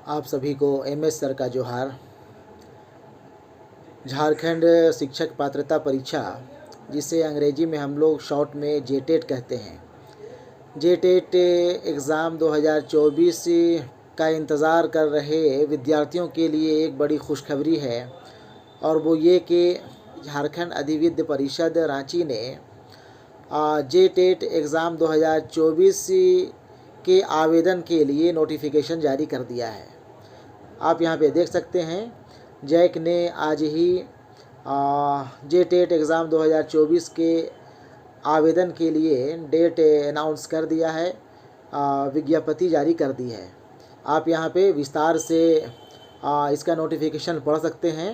आप सभी को एमएस सर का जोहार। झारखंड शिक्षक पात्रता परीक्षा, जिसे अंग्रेजी में हम लोग शॉर्ट में जेटेट कहते हैं, जेटेट एग्ज़ाम 2024 का इंतज़ार कर रहे विद्यार्थियों के लिए एक बड़ी खुशखबरी है। और वो ये कि झारखंड अधिविद्य परिषद रांची ने जेटेट एग्ज़ाम 2024 के आवेदन के लिए नोटिफिकेशन जारी कर दिया है। आप यहाँ पे देख सकते हैं, जैक ने आज ही जेटेट एग्ज़ाम 2024 के आवेदन के लिए डेट अनाउंस कर दिया है, विज्ञप्ति जारी कर दी है। आप यहाँ पे विस्तार से इसका नोटिफिकेशन पढ़ सकते हैं।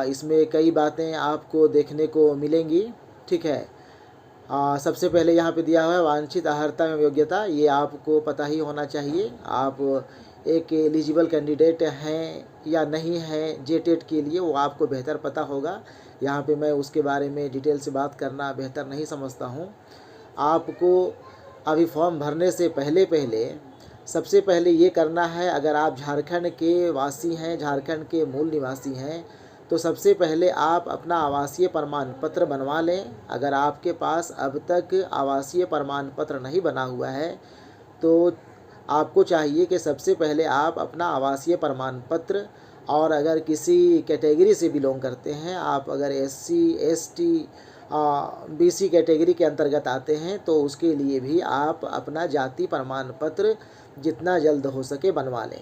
इसमें कई बातें आपको देखने को मिलेंगी, ठीक है। सबसे पहले यहाँ पे दिया हुआ है वांछित अर्हता एवं योग्यता। ये आपको पता ही होना चाहिए, आप एक एलिजिबल कैंडिडेट हैं या नहीं हैं जेटेट के लिए, वो आपको बेहतर पता होगा। यहाँ पे मैं उसके बारे में डिटेल से बात करना बेहतर नहीं समझता हूँ। आपको अभी फॉर्म भरने से पहले सबसे पहले ये करना है, अगर आप झारखंड के वासी हैं, झारखंड के मूल निवासी हैं, तो सबसे पहले आप अपना आवासीय प्रमाण पत्र बनवा लें। अगर आपके पास अब तक आवासीय प्रमाण पत्र नहीं बना हुआ है तो आपको चाहिए कि सबसे पहले आप अपना आवासीय प्रमाण पत्र, और अगर किसी कैटेगरी से बिलोंग करते हैं, आप अगर SC ST BC कैटेगरी के अंतर्गत आते हैं, तो उसके लिए भी आप अपना जाति प्रमाण पत्र जितना जल्द हो सके बनवा लें।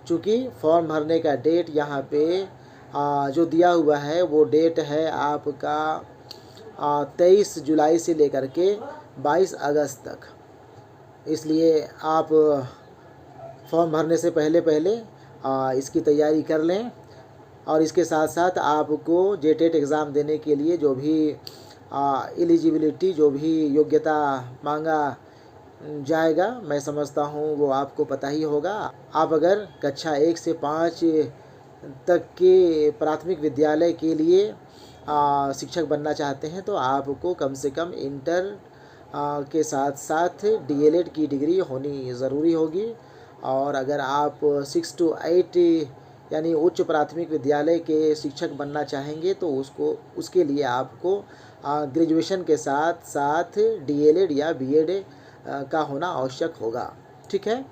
चूँकि फॉर्म भरने का डेट यहाँ पे जो दिया हुआ है वो डेट है आपका 23 जुलाई से लेकर के 22 अगस्त तक। इसलिए आप फॉर्म भरने से पहले इसकी तैयारी कर लें। और इसके साथ साथ आपको जेटेट एग्ज़ाम देने के लिए जो भी एलिजिबिलिटी, जो भी योग्यता मांगा जाएगा, मैं समझता हूँ वो आपको पता ही होगा। आप अगर कक्षा 1 से 5 तक के प्राथमिक विद्यालय के लिए शिक्षक बनना चाहते हैं तो आपको कम से कम इंटर के साथ साथ DLED की डिग्री होनी ज़रूरी होगी। और अगर आप 6 to 8 यानी उच्च प्राथमिक विद्यालय के शिक्षक बनना चाहेंगे तो उसके लिए आपको ग्रेजुएशन के साथ साथ DLED या BEd का होना आवश्यक होगा, ठीक है।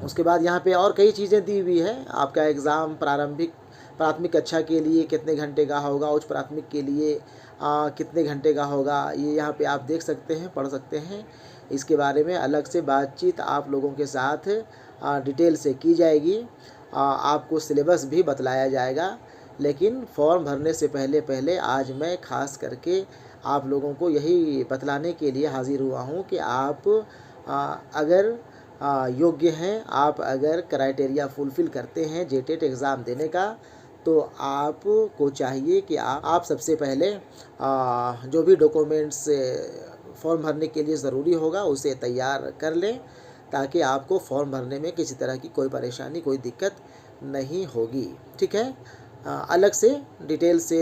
उसके बाद यहाँ पे और कई चीज़ें दी हुई है। आपका एग्ज़ाम प्राथमिक कक्षा के लिए कितने घंटे का होगा, उच्च प्राथमिक के लिए कितने घंटे का होगा, ये यहाँ पे आप देख सकते हैं, पढ़ सकते हैं। इसके बारे में अलग से बातचीत आप लोगों के साथ डिटेल से की जाएगी। आपको सिलेबस भी बतलाया जाएगा। लेकिन फॉर्म भरने से पहले आज मैं ख़ास करके आप लोगों को यही बतलाने के लिए हाज़िर हुआ हूँ कि आप अगर योग्य हैं, आप अगर क्राइटेरिया फुलफ़िल करते हैं जेटेट एग्ज़ाम देने का, तो आपको चाहिए कि आप सबसे पहले जो भी डॉक्यूमेंट्स फॉर्म भरने के लिए ज़रूरी होगा उसे तैयार कर लें, ताकि आपको फॉर्म भरने में किसी तरह की कोई परेशानी, कोई दिक्कत नहीं होगी, ठीक है। अलग से डिटेल से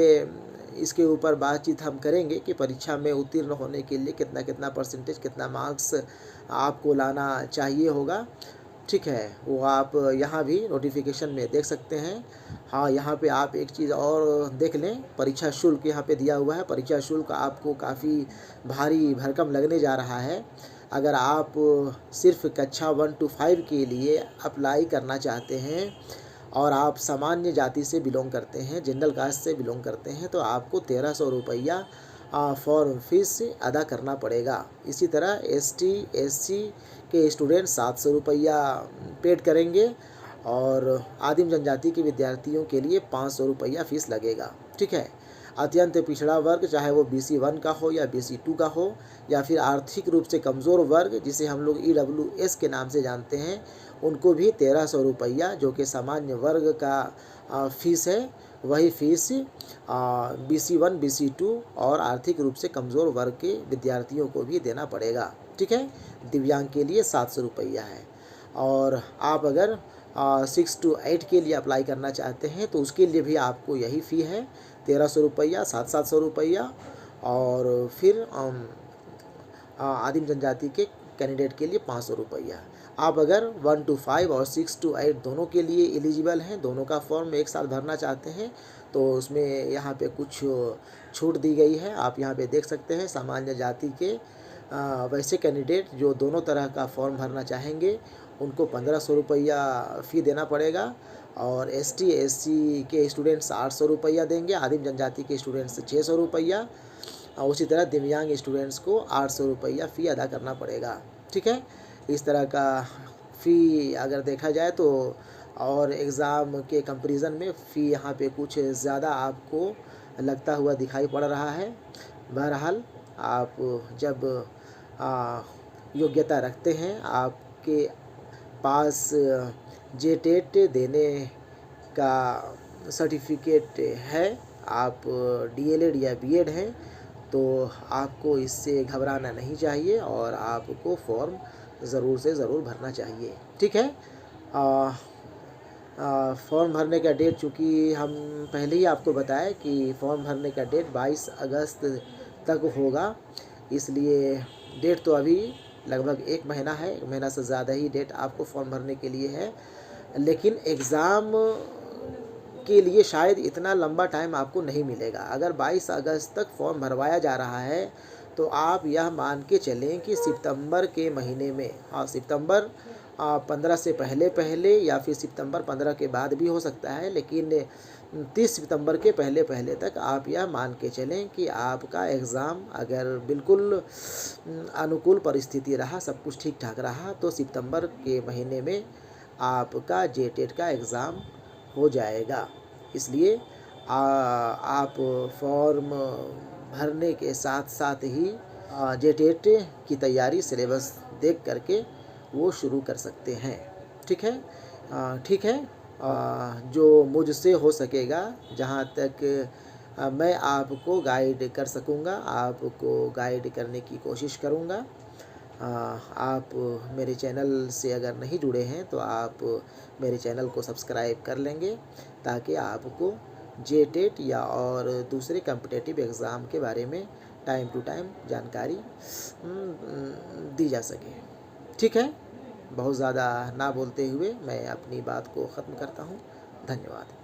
इसके ऊपर बातचीत हम करेंगे कि परीक्षा में उत्तीर्ण होने के लिए कितना परसेंटेज, कितना मार्क्स आपको लाना चाहिए होगा, ठीक है। वो आप यहाँ भी नोटिफिकेशन में देख सकते हैं। हाँ, यहाँ पे आप एक चीज़ और देख लें, परीक्षा शुल्क यहाँ पे दिया हुआ है। परीक्षा शुल्क आपको काफ़ी भारी भरकम लगने जा रहा है। अगर आप सिर्फ कक्षा 1 to 5 के लिए अप्लाई करना चाहते हैं और आप सामान्य जाति से बिलोंग करते हैं, जनरल कास्ट से बिलोंग करते हैं, तो आपको 1300 रुपया फॉर्म फीस अदा करना पड़ेगा। इसी तरह ST SC के स्टूडेंट 700 रुपया पेड करेंगे, और आदिम जनजाति के विद्यार्थियों के लिए 500 रुपया फ़ीस लगेगा, ठीक है। अत्यंत पिछड़ा वर्ग, चाहे वो BC 1 का हो या BC 2 का हो, या फिर आर्थिक रूप से कमज़ोर वर्ग जिसे हम लोग EWS के नाम से जानते हैं, उनको भी 1300 रुपया, जो कि सामान्य वर्ग का फ़ीस है, वही फ़ीस BC 1 BC 2 और आर्थिक रूप से कमज़ोर वर्ग के विद्यार्थियों को भी देना पड़ेगा, ठीक है। दिव्यांग के लिए 700 रुपया है। और आप अगर 6 to 8 के लिए अप्लाई करना चाहते हैं तो उसके लिए भी आपको यही फ़ी है, 1300 रुपया, 700 रुपया। और फिर आदिम जनजाति के कैंडिडेट के लिए 500 रुपया। आप अगर 1 to 5 और 6 to 8 दोनों के लिए एलिजिबल हैं, दोनों का फॉर्म एक साथ भरना चाहते हैं, तो उसमें यहाँ पे कुछ छूट दी गई है। आप यहाँ पे देख सकते हैं, सामान्य जाति के वैसे कैंडिडेट जो दोनों तरह का फॉर्म भरना चाहेंगे उनको 1500 रुपया फ़ी देना पड़ेगा, और ST SC के स्टूडेंट्स 800 रुपया देंगे, आदिम जनजाति के स्टूडेंट्स 600 रुपया, और उसी तरह दिव्यांग स्टूडेंट्स को 800 रुपया फ़ी अदा करना पड़ेगा। ठीक है, इस तरह का फ़ी अगर देखा जाए तो, और एग्ज़ाम के कंपैरिजन में फ़ी यहाँ पे कुछ ज़्यादा आपको लगता हुआ दिखाई पड़ रहा है। बहरहाल आप जब योग्यता रखते हैं, आपके पास JTET देने का सर्टिफिकेट है, आप DLED या BEd हैं, तो आपको इससे घबराना नहीं चाहिए और आपको फॉर्म ज़रूर से ज़रूर भरना चाहिए। ठीक है, फॉर्म भरने का डेट, चूँकि हम पहले ही आपको बताया कि फॉर्म भरने का डेट 22 अगस्त तक होगा, इसलिए डेट तो अभी लगभग 1 महीना है, 1 महीना से ज़्यादा ही डेट आपको फॉर्म भरने के लिए है। लेकिन एग्ज़ाम के लिए शायद इतना लंबा टाइम आपको नहीं मिलेगा। अगर 22 अगस्त तक फॉर्म भरवाया जा रहा है तो आप यह मान के चलें कि सितंबर के महीने में, सितंबर 15 से पहले या फिर सितंबर 15 के बाद भी हो सकता है, लेकिन 30 सितंबर के पहले तक आप यह मान के चलें कि आपका एग्ज़ाम अगर बिल्कुल अनुकूल परिस्थिति रहा, सब कुछ ठीक ठाक रहा, तो सितंबर के महीने में आपका JTET का एग्ज़ाम हो जाएगा। इसलिए आप फॉर्म भरने के साथ साथ ही JTET की तैयारी सिलेबस देख करके वो शुरू कर सकते हैं। ठीक है, ठीक है, जो मुझसे हो सकेगा, जहाँ तक मैं आपको गाइड कर सकूँगा, आपको गाइड करने की कोशिश करूँगा। आप मेरे चैनल से अगर नहीं जुड़े हैं तो आप मेरे चैनल को सब्सक्राइब कर लेंगे, ताकि आपको JTET या और दूसरे कॉम्पिटिटिव एग्ज़ाम के बारे में टाइम टू टाइम जानकारी दी जा सके। ठीक है, बहुत ज़्यादा ना बोलते हुए मैं अपनी बात को ख़त्म करता हूँ। धन्यवाद।